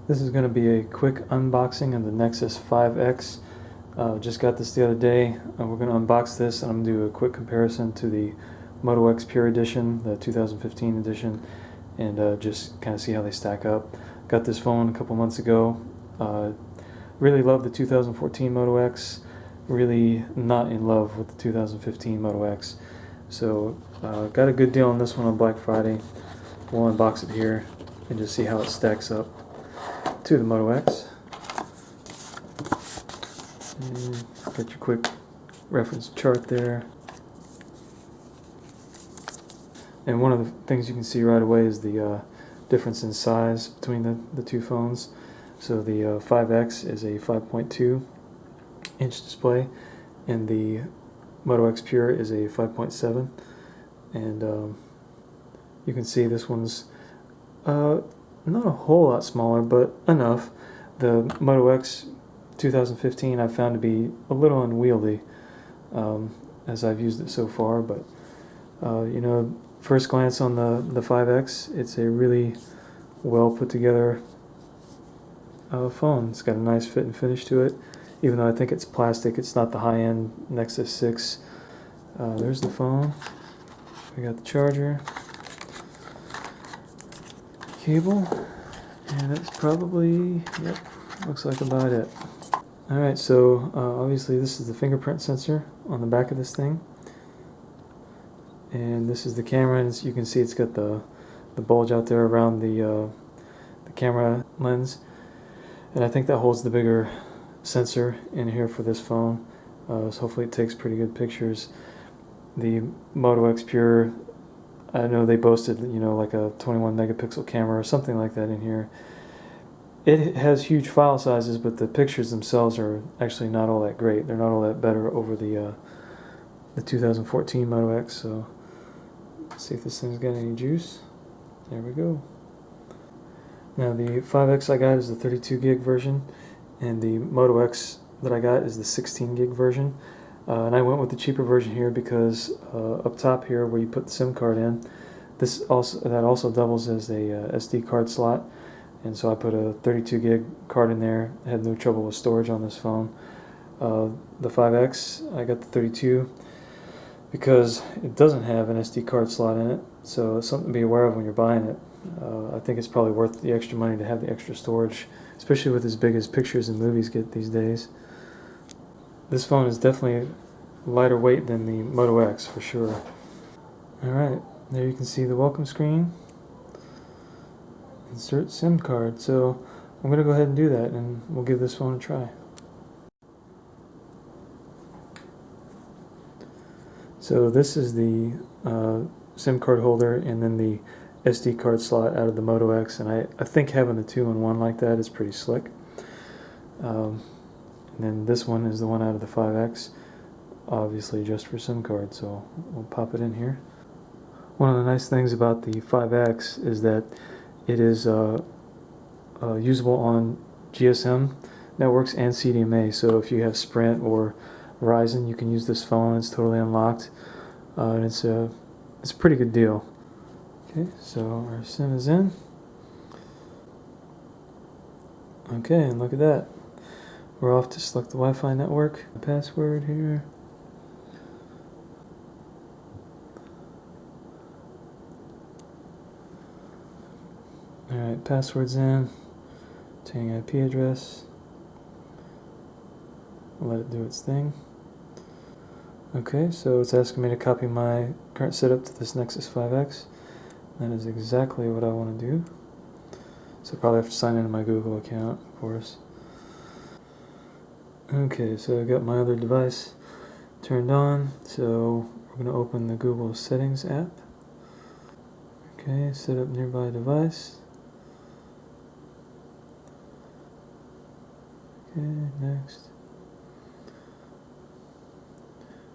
This is going to be a quick unboxing of the Nexus 5X. Just got this the other day. We're going to unbox this and I'm going to do a quick comparison to the Moto X Pure Edition, the 2015 edition, and just kind of see how they stack up. Got this phone a couple months ago. Really love the 2014 Moto X. Really not in love with the 2015 Moto X. So got a good deal on this one on Black Friday. We'll unbox it here and just see how it stacks up to the Moto X. And get your quick reference chart there. And one of the things you can see right away is the difference in size between the two phones. So the 5X is a 5.2 inch display and the Moto X Pure is a 5.7, and you can see this one's not a whole lot smaller, but enough. The Moto X 2015 I've found to be a little unwieldy as I've used it so far, but you know, first glance on the 5X, it's a really well put together phone. It's got a nice fit and finish to it. Even though I think it's plastic, it's not the high-end Nexus 6. There's the phone. We got the charger, cable, and that's probably, yep, looks like about it. Alright, so obviously this is the fingerprint sensor on the back of this thing. And this is the camera, and as you can see it's got the bulge out there around the camera lens. And I think that holds the bigger sensor in here for this phone, so hopefully it takes pretty good pictures. The Moto X Pure, I know they boasted, you know, like a 21 megapixel camera or something like that in here. It has huge file sizes, but the pictures themselves are actually not all that great. They're not all that better over the 2014 Moto X. So let's see if this thing's got any juice. There we go. Now the 5X I got is the 32 gig version, and the Moto X that I got is the 16 gig version. And I went with the cheaper version here because up top here where you put the SIM card in, that also doubles as a SD card slot. And so I put a 32 gig card in there. I had no trouble with storage on this phone. The 5X, I got the 32 because it doesn't have an SD card slot in it. So it's something to be aware of when you're buying it. I think it's probably worth the extra money to have the extra storage, especially with as big as pictures and movies get these days. This phone is definitely lighter weight than the Moto X for sure. Alright, there you can see the welcome screen. Insert SIM card. So I'm going to go ahead and do that, and we'll give this phone a try. So this is the SIM card holder and then the SD card slot out of the Moto X, and I think having the two-in-one like that is pretty slick. And then this one is the one out of the 5X, obviously just for SIM card, so we'll pop it in here. One of the nice things about the 5X is that it is usable on GSM networks and CDMA, so if you have Sprint or Verizon, you can use this phone. It's totally unlocked, and it's a pretty good deal. Okay, so our SIM is in. Okay, and look at that. We're off to select the Wi-Fi network. The password here. Alright, password's in. Obtaining IP address. Let it do its thing. Okay, so it's asking me to copy my current setup to this Nexus 5X. That is exactly what I want to do. So I probably have to sign into my Google account, of course. Okay, so I've got my other device turned on, so we're going to open the Google Settings app. Okay, set up nearby device. Okay, next.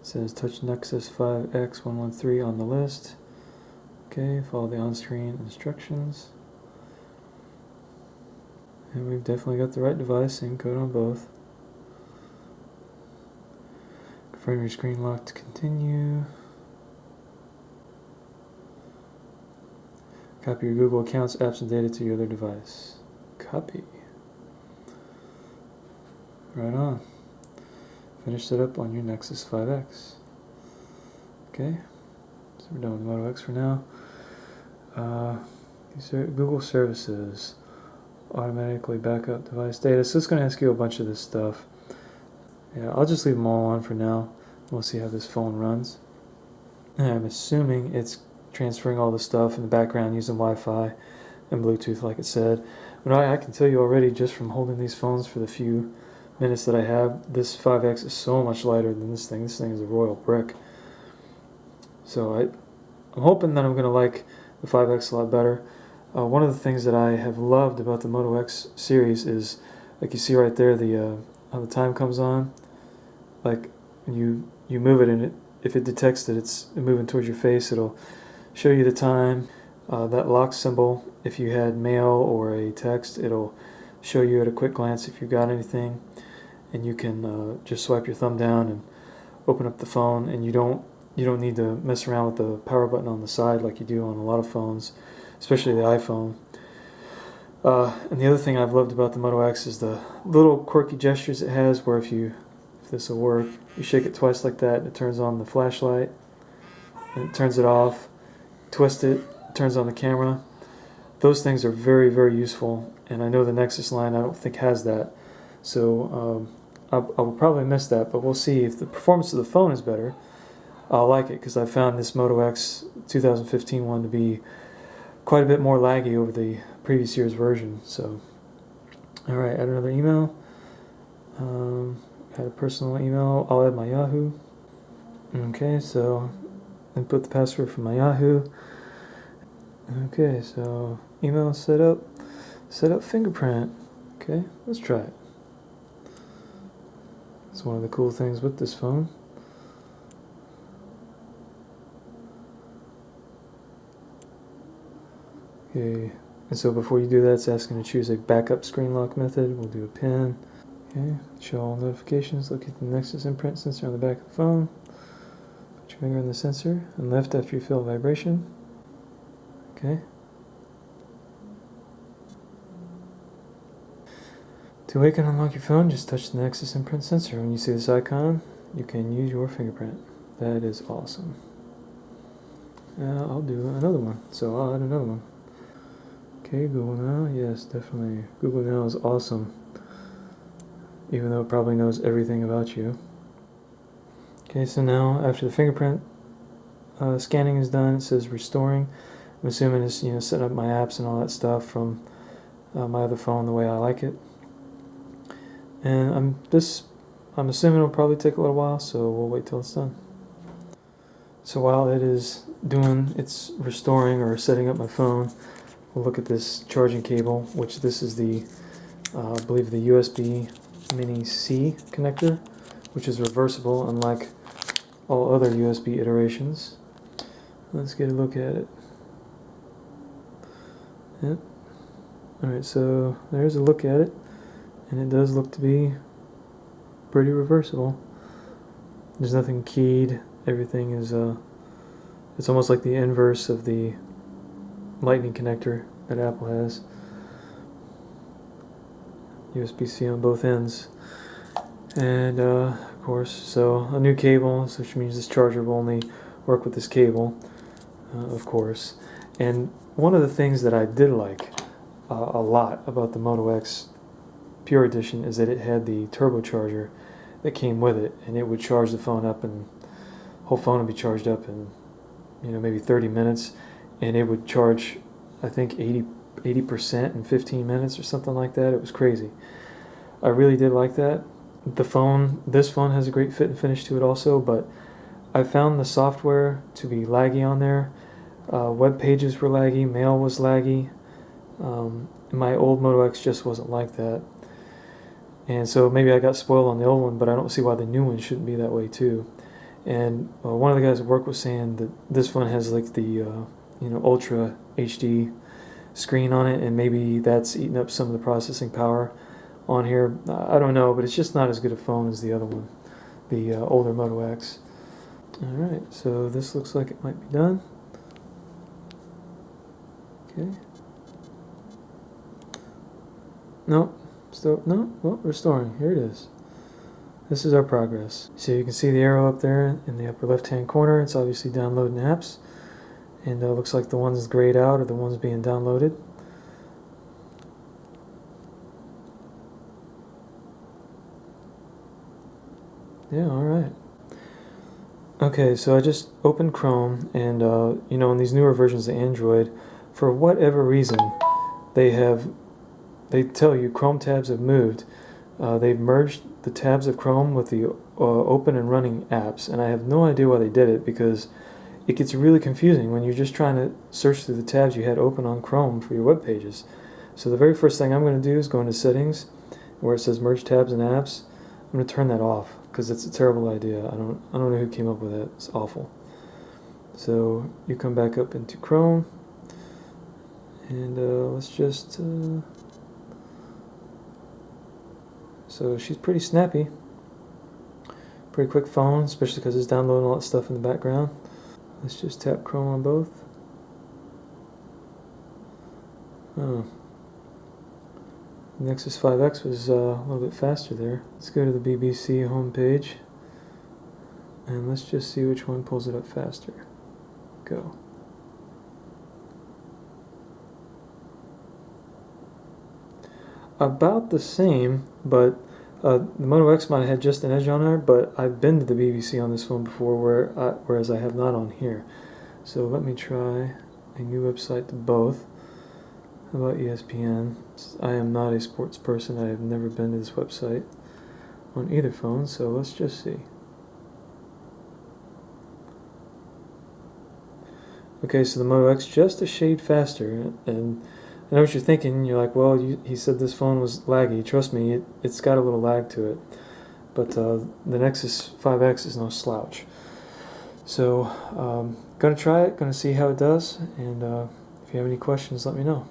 It says touch Nexus 5X113 on the list. Okay, follow the on-screen instructions. And we've definitely got the right device, same code on both. Confirm your screen lock to continue. Copy your Google accounts, apps, and data to your other device. Copy. Right on. Finish it up on your Nexus 5X. Okay, so we're done with Moto X for now. These are Google services. Automatically backup device data. So it's going to ask you a bunch of this stuff. Yeah, I'll just leave them all on for now. We'll see how this phone runs. And I'm assuming it's transferring all the stuff in the background using Wi-Fi and Bluetooth like it said. But I can tell you already just from holding these phones for the few minutes that I have, this 5X is so much lighter than this thing. This thing is a royal brick. So I'm hoping that I'm going to like the 5X a lot better. One of the things that I have loved about the Moto X series is, like you see right there, how the time comes on. Like you move it and if it detects that it's moving towards your face, it'll show you the time. That lock symbol, if you had mail or a text, it'll show you at a quick glance if you got anything, and you can just swipe your thumb down and open up the phone, and you don't need to mess around with the power button on the side like you do on a lot of phones, especially the iPhone. And the other thing I've loved about the Moto X is the little quirky gestures it has, where if this will work, you shake it twice like that, and it turns on the flashlight, and it turns it off. Twist it, it turns on the camera. Those things are very, very useful, and I know the Nexus line I don't think has that. So I will probably miss that, but we'll see. If the performance of the phone is better, I'll like it, because I found this Moto X 2015 one to be quite a bit more laggy over the previous year's version. So, alright, add another email. Add a personal email. I'll add my Yahoo. Okay, so input the password for my Yahoo. Okay, so email set up fingerprint. Okay, let's try it. It's one of the cool things with this phone. Okay, and so before you do that, it's asking to choose a backup screen lock method. We'll do a pin. Okay, show all notifications. Look at the Nexus imprint sensor on the back of the phone. Put your finger on the sensor and lift after you feel a vibration. Okay. To wake and unlock your phone, just touch the Nexus imprint sensor. When you see this icon, you can use your fingerprint. That is awesome. I'll do another one, so I'll add another one. Okay, Google Now, yes, definitely. Google Now is awesome, even though it probably knows everything about you. Okay, so now after the fingerprint scanning is done, it says restoring. I'm assuming it's setting up my apps and all that stuff from my other phone the way I like it. And I'm assuming it'll probably take a little while, so we'll wait till it's done. So while it is doing its restoring or setting up my phone, we'll look at this charging cable, which this is the, I believe the USB Mini C connector, which is reversible unlike all other USB iterations. Let's get a look at it. Yep. Alright, so there's a look at it, and it does look to be pretty reversible. There's nothing keyed. Everything is it's almost like the inverse of the lightning connector that Apple has. USB-C on both ends. And of course, so a new cable, which means this charger will only work with this cable, of course. And one of the things that I did like a lot about the Moto X Pure Edition is that it had the turbocharger that came with it, and it would charge the phone up, and the whole phone would be charged up in maybe 30 minutes, and it would charge, I think, 80% in 15 minutes or something like that. It was crazy. I really did like that. This phone has a great fit and finish to it also, but I found the software to be laggy on there. Web pages were laggy, mail was laggy. My old Moto X just wasn't like that. And so maybe I got spoiled on the old one, but I don't see why the new one shouldn't be that way too. And one of the guys at work was saying that this one has like the Ultra HD screen on it, and maybe that's eating up some of the processing power on here. I don't know, but it's just not as good a phone as the other one, the older Moto X. Alright, so this looks like it might be done. Okay. Nope. Still, no? Well, restoring. Here it is. this is our progress. So you can see the arrow up there in the upper left hand corner. It's obviously downloading apps, and looks like the ones grayed out are the ones being downloaded. Yeah, alright. Okay, so I just opened Chrome, and you know, in these newer versions of Android, for whatever reason, they tell you Chrome tabs have moved. They've merged the tabs of Chrome with the open and running apps, and I have no idea why they did it, because it gets really confusing when you're just trying to search through the tabs you had open on Chrome for your web pages. So the very first thing I'm going to do is go into Settings, where it says Merge Tabs and Apps. I'm going to turn that off, because it's a terrible idea. I don't know who came up with it. It's awful. So you come back up into Chrome, and let's just so she's pretty snappy, pretty quick phone, especially because it's downloading all that stuff in the background. Let's just tap Chrome on both. Oh, Nexus 5X was a little bit faster there. Let's go to the BBC homepage, and let's just see which one pulls it up faster. Go. About the same, but the Moto X might have had just an edge on her, but I've been to the BBC on this phone before, whereas I have not on here. So let me try a new website to both. How about ESPN? I am not a sports person. I have never been to this website on either phone, so let's just see. Okay, so the Moto X just a shade faster, and I know what you're thinking. You're like, well, he said this phone was laggy. Trust me, it's got a little lag to it. But the Nexus 5X is no slouch. So, gonna try it, gonna see how it does, and if you have any questions, let me know.